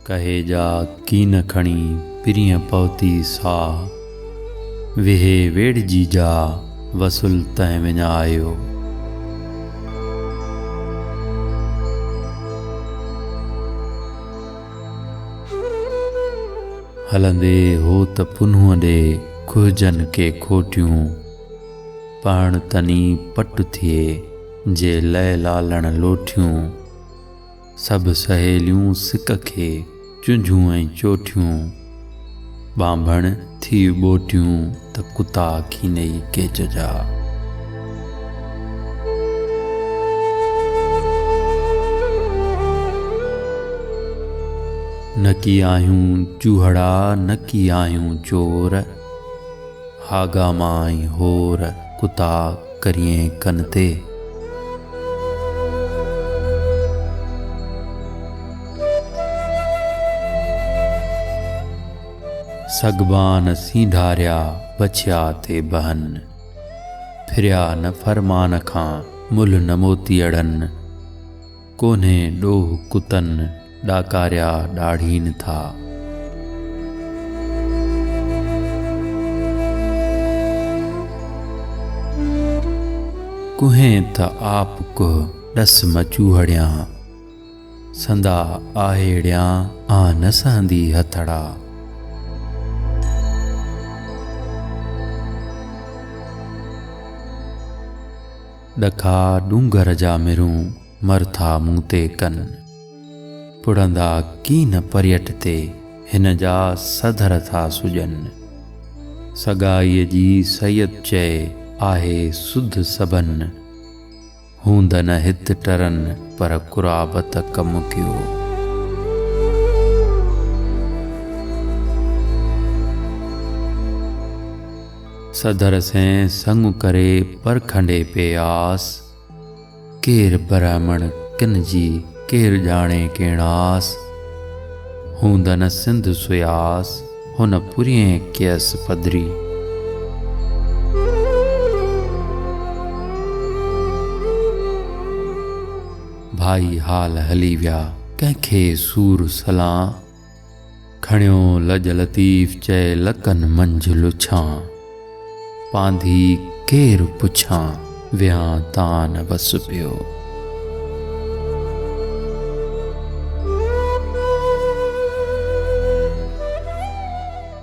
कहे जा कीन खणी पिरिय पवती सा, वेहे वेड़जी जा वसुल तै विञायो। हलंदे हो त पुन्हूअ ॾे खुजन के खोटियूं, पाण तनी पटु थिए जे लय लालण लोठियूं। सभु सहेलियूं सिक खे चुंझूं ऐं चोटियूं, बांभण थी ॿोटियूं त कुता खीनई केच जा। नकी आहियूं चूहड़ा नकी आहियूं चोर, हागा माई होर कुता करिए कन ते। सगबान सींधारिया बछिया ते बहन, फिरिया न फरमान खां मुल न मोती अड़न। कोन्हे ॾोह कुतन ॾाकारिया ॾाढ़ीन था। कुहें त आप कुह ॾस मचूहड़िया, संदा आहेड़िया आ न सहंदी हथड़ा। ॾखा डूंगर जा मिरूं मरथा मूं ते कन, पुड़ंदा कीन पर्यट ते हिन जा सधर था सुॼन। सगाईअ जी सैयद चए आहे सुध सबन, हूंदन हित टरन पर कुराबत कम कयो। सधर से संग करे परखंडे पे आस, केर ब्राह्मण किन जी केर जाने केणास। हूंदन सिंध सुयास हुन पुरिये केस पदरी। भाई हाल हली विया कंहिंखे सूर सलां, खणियो लज लतीफ़ चए लकन मंझ लुछां। पांधी केर पुछां वियां तान बस पियो।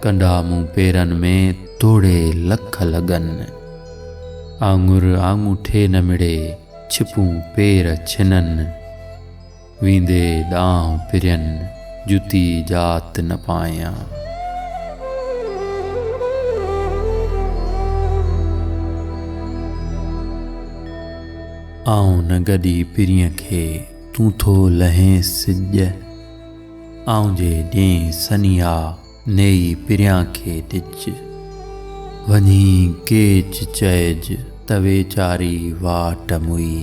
कंडा मूं पेरन में तोड़े लख लगन, आंगुर आंगूठे न मिड़े छिपूं पेर छिनन। वींदे ॾांहुं पिरियन जुती जात न पायां। आऊं न गॾी पिरिय खे तूं थो लहें सिज, आऊं जे ॾें सनिया नेई पिरियां खे ॾिज। वञी केच चइज त वेचारी वाट मुई।